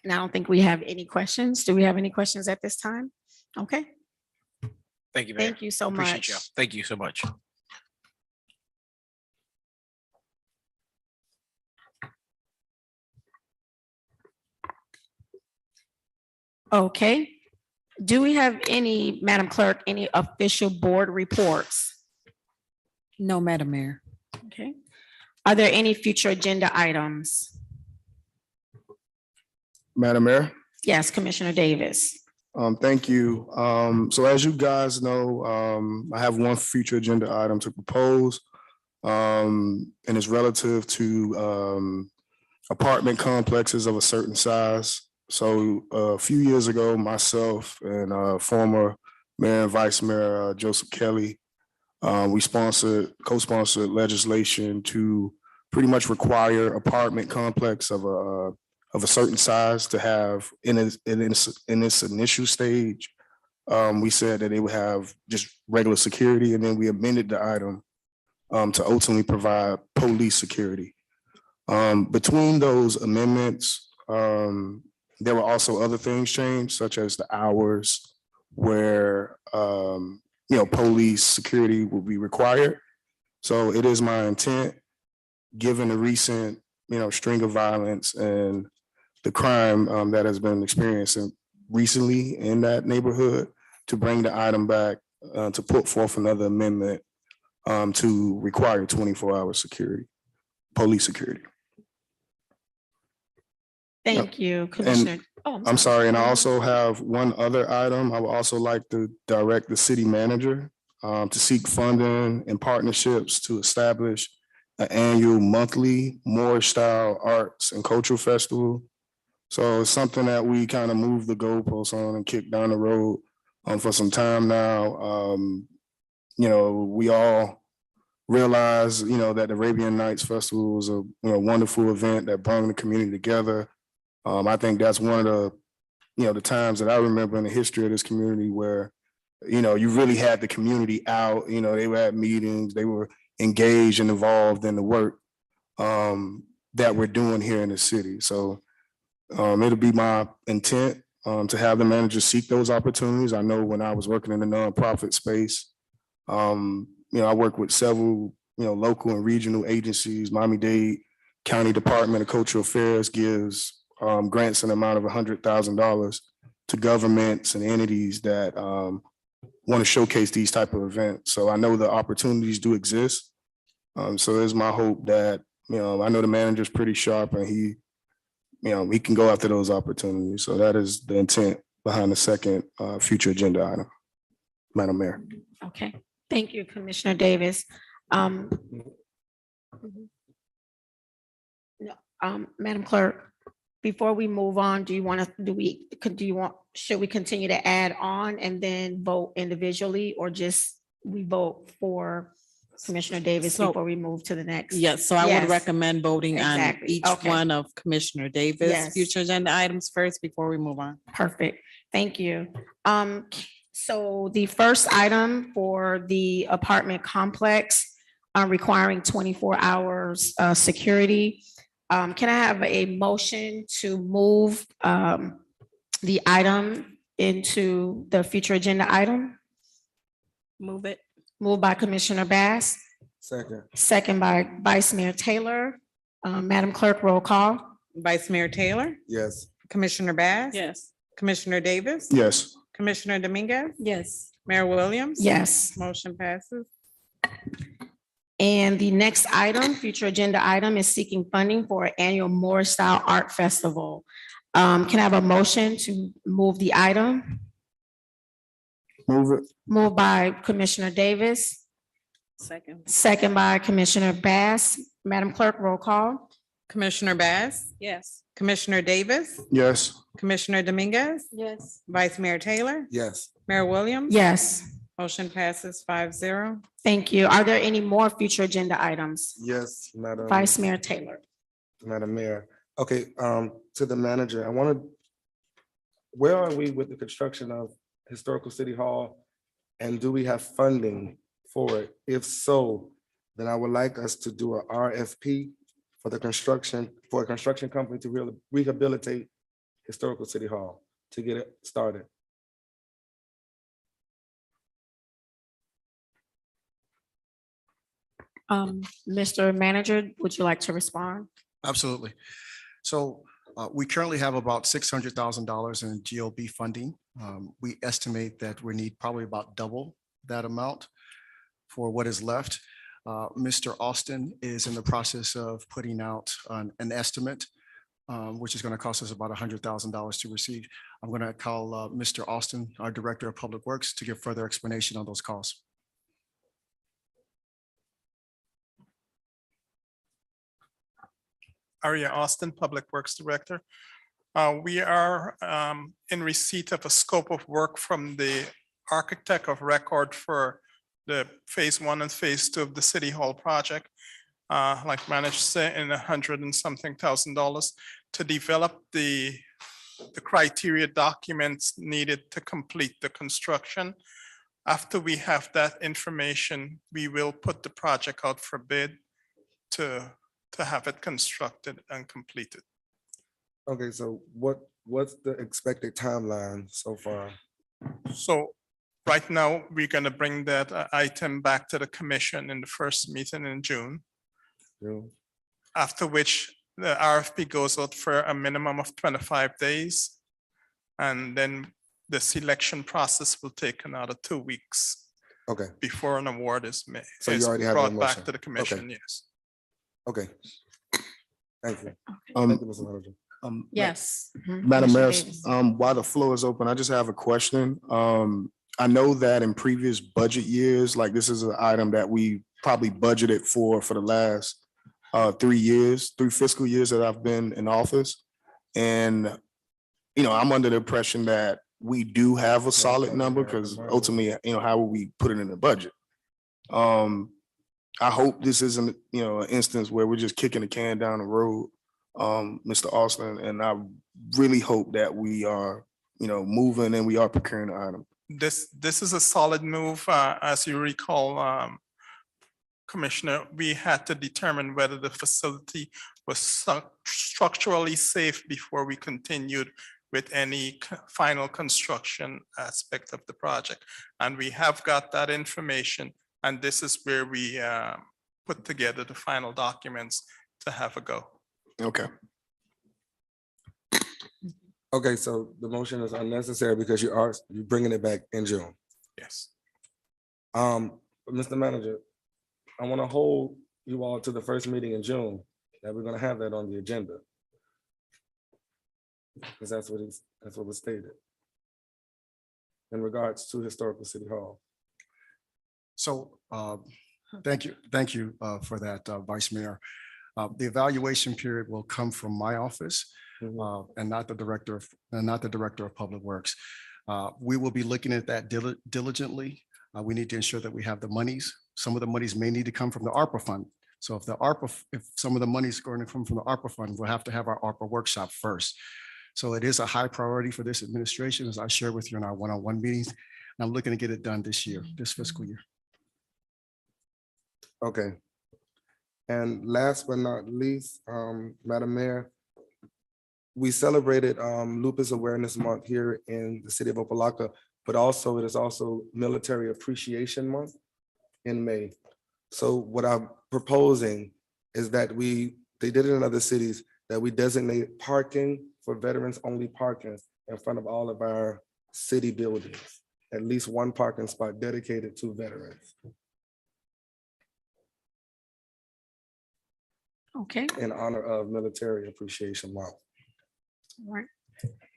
don't think we have any questions. Do we have any questions at this time? Okay. Thank you, Mayor. Thank you so Appreciate much. you. Thank you so much. Okay. Do we have any, Madam Clerk, any official board reports? No, Madam Mayor. Okay. Are there any future agenda items? Madam Mayor? Yes, Commissioner Davis. Thank you. So as you guys know, I have one future agenda item to propose. And it's relative to apartment complexes of a certain size. So a few years ago, myself and former Mayor and Vice Mayor Joseph Kelly, we co-sponsored legislation to pretty much require apartment complex of a certain size to have in its initial stage. We said that they would have just regular security, and then we amended the item to ultimately provide police security. Between those amendments, there were also other things changed, such as the hours where police security will be required. So it is my intent, given the recent string of violence and the crime that has been experiencing recently in that neighborhood, to bring the item back to put forth another amendment to require 24-hour security, police security. Thank you, Commissioner. Oh, I'm sorry, and I also have one other item. I would also like to direct the city manager to seek funding and partnerships to establish an annual monthly Moorish style arts and cultural festival. So it's something that we kind of moved the goalposts on and kicked down the road for some time now. We all realize, that the Arabian Nights Festival was a wonderful event that brought the community together. I think that's one of the times that I remember in the history of this community where, you really had the community out, they were at meetings, they were engaged and involved in the work that we're doing here in the city. So it'll be my intent to have the managers seek those opportunities. I know when I was working in the nonprofit space, I work with several, local and regional agencies. Miami-Dade County Department of Cultural Affairs gives grants in the amount of $100,000 to governments and entities that want to showcase these type of events. So I know the opportunities do exist. So it's my hope that, I know the manager's pretty sharp and he can go after those opportunities. So that is the intent behind the second future agenda item, Madam Mayor. Okay, thank you, Commissioner Davis. Madam Clerk, before we move on, should we continue to add on and then vote individually, or just we vote for Commissioner Davis So- before we move to the next? Yes, so I Yes. would recommend voting on Exactly. each Okay. one of Commissioner Davis' Yes. future agenda items first before we move on. Perfect, thank you. So the first item for the apartment complex requiring 24 hours security. Can I have a motion to move the item into the future agenda item? Move it. Moved by Commissioner Bass, Second. second by Vice Mayor Taylor. Madam Clerk, roll call. Vice Mayor Taylor, Yes. Commissioner Bass. Yes. Commissioner Davis. Yes. Commissioner Dominguez, Yes. Mayor Williams. Yes. Motion passes. And the next item, future agenda item, is seeking funding for an annual Moorish Style Art Festival. Can I have a motion to move the item? Move it. Moved by Commissioner Davis, Second. second by Commissioner Bass. Madam Clerk, roll call. Commissioner Bass, Yes. Commissioner Davis, Yes. Commissioner Dominguez, Yes. Vice Mayor Taylor, Yes. Mayor Williams. Yes, Motion passes 5-0. thank you. Are there any more future agenda items? Yes, Madam. Vice Mayor Taylor. Madam Mayor. Okay, to the manager, where are we with the construction of Historical City Hall? And do we have funding for it? If so, then I would like us to do a RFP for a construction company to rehabilitate Historical City Hall to get it started. Mr. Manager, would you like to respond? Absolutely. So we currently have about $600,000 in GLB funding. We estimate that we need probably about double that amount for what is left. Mr. Austin is in the process of putting out an estimate, which is going to cost us about $100,000 to receive. I'm going to call Mr. Austin, our Director of Public Works, to give further explanation on those costs. Aria Austin, Public Works Director. We are in receipt of a scope of work from the architect of record for the phase 1 and phase 2 of the City Hall project. Like managed say in $100 and something thousand to develop the criteria documents needed to complete the construction. After we have that information, we will put the project out for bid to have it constructed and completed. Okay, so what's the expected timeline so far? So right now, we're going to bring that item back to the commission in the first meeting in June, June? after which the RFP goes out for a minimum of 25 days. And then the selection process will take another 2 weeks Okay, before an award is made. So you is already have a brought back motion. to the commission, yes. okay. Thank you. Um, Thank you, Mr. Manager. Yes. Madam Commissioner Mayor, Davis. while the floor is open, I just have a question. I know that in previous budget years, like this is an item that we probably budgeted for the last 3 fiscal years that I've been in office. And, I'm under the impression that we do have a solid number because ultimately, how will we put it in the budget? I hope this isn't, an instance where we're just kicking the can down the road, Mr. Austin, and I really hope that we are, moving and we are procuring the item. This is a solid move. As you recall, Commissioner, we had to determine whether the facility was structurally safe before we continued with any final construction aspect of the project. And we have got that information, and this is where we put together the final documents to have a go. Okay. Okay, so the motion is unnecessary because you're bringing it back in June. Yes. Mr. Manager, I want to hold you all to the first meeting in June, that we're gonna have that on the agenda. Because that's what was stated in regards to Historical City Hall. So thank you for that, Vice Mayor. The evaluation period will come from my office and not the Director of Public Works. We will be looking at that diligently. We need to ensure that we have the monies. Some of the monies may need to come from the ARPA fund. So if some of the money is going to come from the ARPA fund, we'll have to have our ARPA workshop first. So it is a high priority for this administration, as I shared with you in our one-on-one meetings. And I'm looking to get it done this year, this fiscal year. Okay. And last but not least, Madam Mayor, we celebrated Lupus Awareness Month here in the city of Opa-locka, but also it is also Military Appreciation Month in May. So what I'm proposing is that they did it in other cities, that we designate parking for veterans only parking in front of all of our city buildings, at least one parking spot dedicated to veterans Okay, in honor of Military Appreciation Month. all right.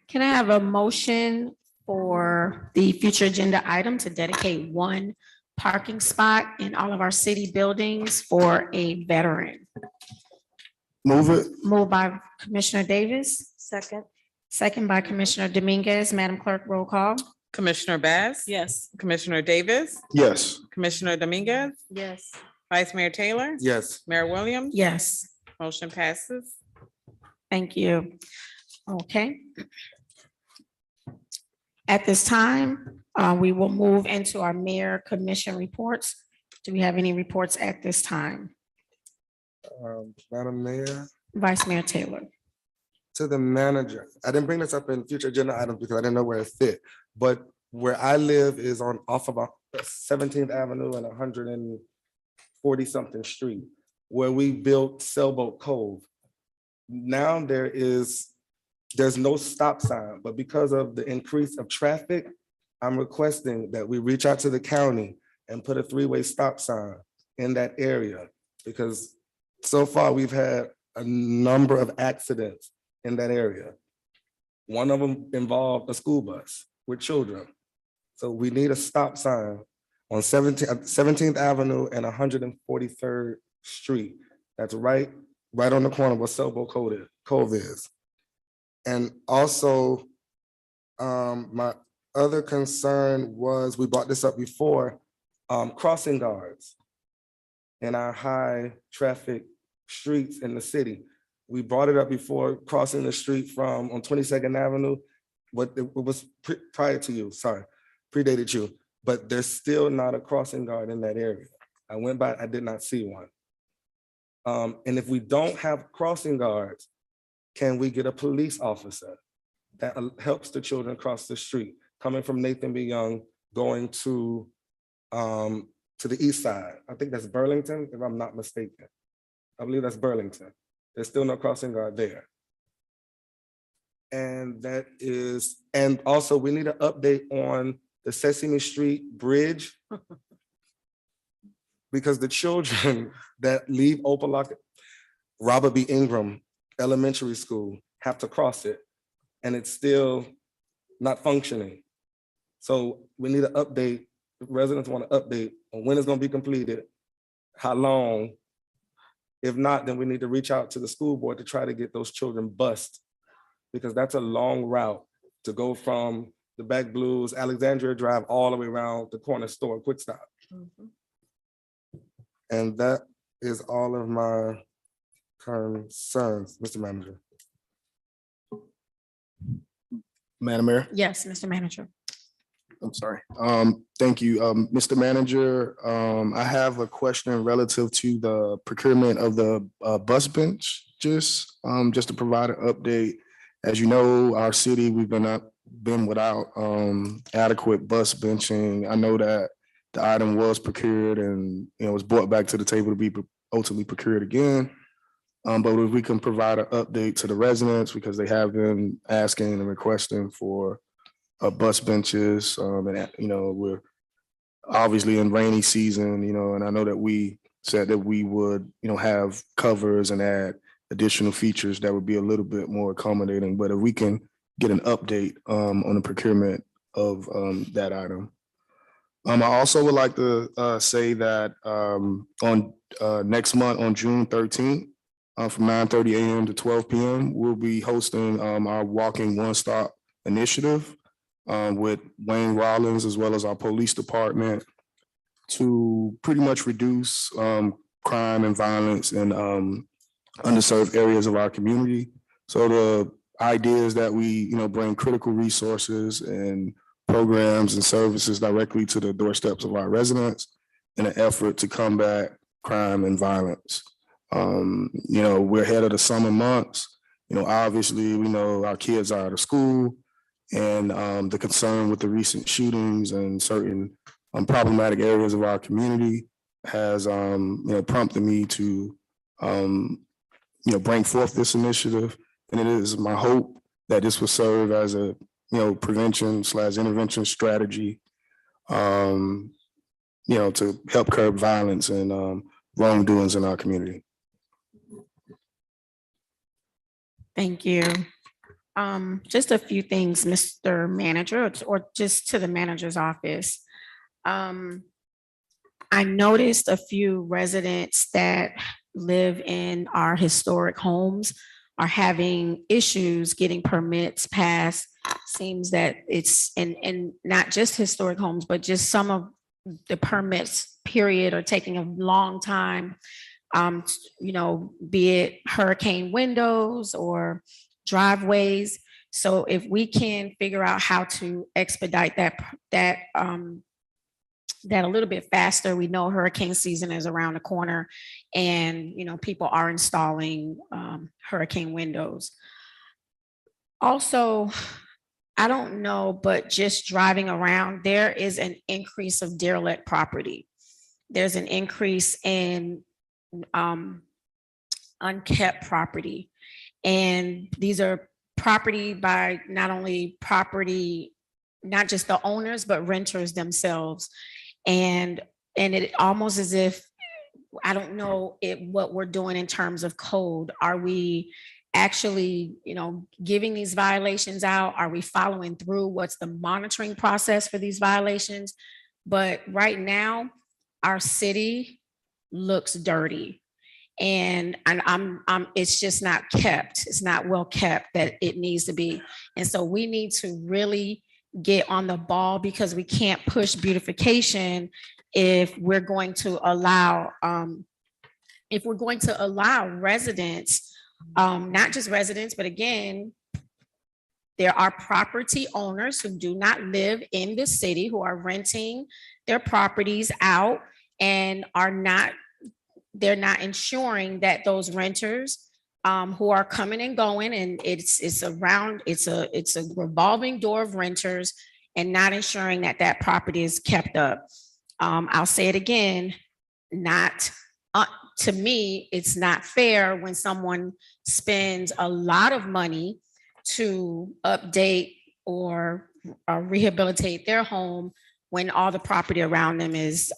Can I have a motion for the future agenda item to dedicate one parking spot in all of our city buildings for a veteran? Move it. Moved by Commissioner Davis, Second. second by Commissioner Dominguez. Madam Clerk, roll call. Commissioner Bass? Yes. Commissioner Davis? Yes. Commissioner Dominguez? Yes. Vice Mayor Taylor? Yes. Mayor Williams? Yes, Motion passes. thank you. Okay. At this time, we will move into our mayor commission reports. Do we have any reports at this time? Madam Mayor, Vice Mayor Taylor. to the manager. I didn't bring this up in future agenda items because I didn't know where it fit, but where I live is off of 17th Avenue and 140-something street, where we built Sailboat Cove. Now there's no stop sign, but because of the increase of traffic, I'm requesting that we reach out to the county and put a 3-way stop sign in that area, because so far we've had a number of accidents in that area. One of them involved a school bus with children. So we need a stop sign on 17th Avenue and 143rd Street. That's right on the corner where Sailboat Cove is. And also, my other concern was, we brought this up before, crossing guards in our high traffic streets in the city. We brought it up before, crossing the street on 22nd Avenue, but it was prior to you, sorry, predated you, but there's still not a crossing guard in that area. I went by, I did not see one. And if we don't have crossing guards, can we get a police officer that helps the children cross the street, coming from Nathan B. Young, going to the east side? I think that's Burlington, if I'm not mistaken. I believe that's Burlington. There's still no crossing guard there. And also we need an update on the Sesame Street Bridge, because the children that leave Opa-locka, Robert B. Ingram Elementary School, have to cross it, and it's still not functioning. So we need an update. Residents want an update on when it's going to be completed, how long, If not, then we need to reach out to the school board to try to get those children bused. Because that's a long route to go from the Back Blues, Alexandria Drive, all the way around the corner store, Quick Stop. And that is all of my concerns, Mr. Manager. Madam Mayor? Yes, Mr. Manager. I'm sorry. Thank you, Mr. Manager. I have a question relative to the procurement of the bus bench, just to provide an update. As you know, our city, we've been without adequate bus benching. I know that the item was procured and, was brought back to the table to be ultimately procured again. But if we can provide an update to the residents, because they have been asking and requesting for bus benches, and we're obviously in rainy season, and I know that we said that we would, have covers and add additional features that would be a little bit more accommodating. But if we can get an update on the procurement of that item. I also would like to say that on next month, on June 13th, from 9:30 a.m. to 12 p.m., we'll be hosting our Walking One Stop initiative with Wayne Rollins, as well as our police department, to pretty much reduce crime and violence in underserved areas of our community. So the idea is that we, bring critical resources and programs and services directly to the doorsteps of our residents in an effort to combat crime and violence. We're ahead of the summer months. Obviously, we know our kids are out of school, and the concern with the recent shootings and certain problematic areas of our community has, prompted me to, bring forth this initiative. And it is my hope that this will serve as a, prevention/intervention strategy, to help curb violence and wrongdoings in our community. Thank you. Just a few things, Mr. Manager, or just to the manager's office. I noticed a few residents that live in our historic homes are having issues getting permits passed. Seems that it's in not just historic homes, but just some of the permits, period, are taking a long time. Be it hurricane windows or driveways. So if we can figure out how to expedite that a little bit faster, we know hurricane season is around the corner, and people are installing hurricane windows. Also, I don't know, but just driving around, there is an increase of derelict property. There's an increase in unkept property. And these are property by not just the owners, but renters themselves. And it almost as if, I don't know what we're doing in terms of code. Are we actually, giving these violations out? Are we following through? What's the monitoring process for these violations? But right now, our city looks dirty. And it's just not kept. It's not well kept that it needs to be. And so we need to really get on the ball, because we can't push beautification if we're going to allow residents, not just residents, but again, there are property owners who do not live in the city, who are renting their properties out and they're not ensuring that those renters who are coming and going, and it's a revolving door of renters, and not ensuring that property is kept up. I'll say it again, to me, it's not fair when someone spends a lot of money to update or rehabilitate their home when all the property around them is,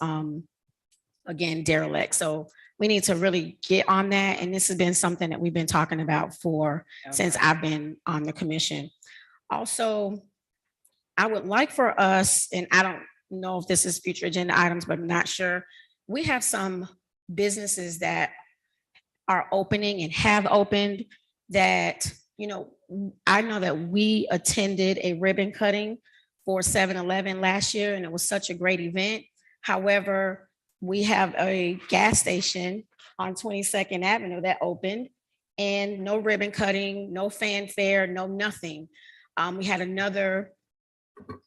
again, derelict. So we need to really get on that. And this has been something that we've been talking about since I've been on the commission. Also, I would like for us, and I don't know if this is future agenda items, but I'm not sure. We have some businesses that are opening and have opened that, you know, I know that we attended a ribbon cutting for 7-Eleven last year, and it was such a great event. However, we have a gas station on 22nd Avenue that opened, and no ribbon cutting, no fanfare, no nothing. We had another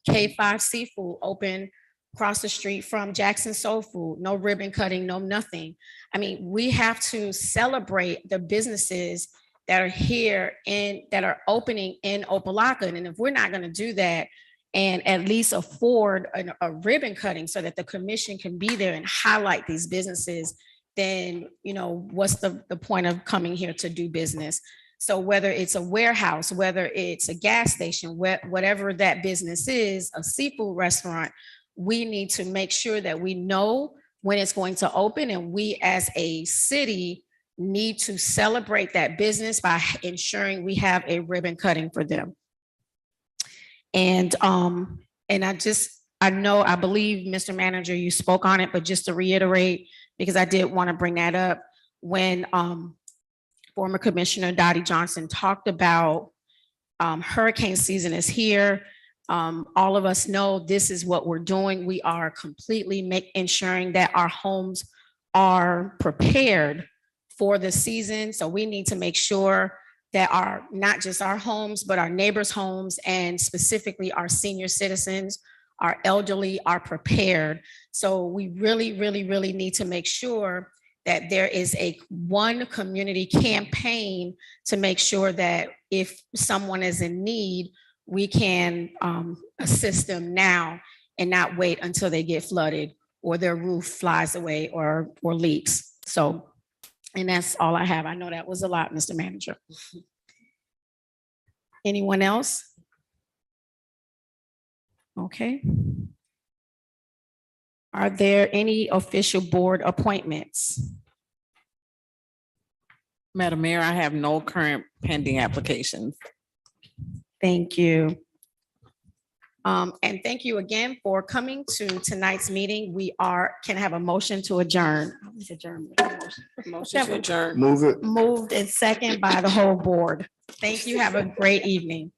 K5 Seafood open across the street from Jackson Soul Food, no ribbon cutting, no nothing. I mean, we have to celebrate the businesses that are here and that are opening in Opa-locka. And if we're not going to do that and at least afford a ribbon cutting so that the commission can be there and highlight these businesses, then, you know, what's the point of coming here to do business? So whether it's a warehouse, whether it's a gas station, whatever that business is, a seafood restaurant, we need to make sure that we know when it's going to open, and we as a city need to celebrate that business by ensuring we have a ribbon cutting for them. And I believe, Mr. Manager, you spoke on it, but just to reiterate, because I did want to bring that up, when former Commissioner Dottie Johnson talked about hurricane season is here. All of us know this is what we're doing. We are completely ensuring that our homes are prepared for the season. So we need to make sure that not just our homes, but our neighbors' homes, and specifically our senior citizens, our elderly, are prepared. So we really, really, really need to make sure that there is one community campaign to make sure that if someone is in need, we can assist them now and not wait until they get flooded or their roof flies away or leaks. So, and that's all I have. I know that was a lot, Mr. Manager. Anyone else? Okay. Are there any official board appointments? Madam Mayor, I have no current pending applications. Thank you. And thank you again for coming to tonight's meeting. We can have a motion to adjourn. Motion to adjourn. Move it. Moved and second by the whole board. Thank you. Have a great evening.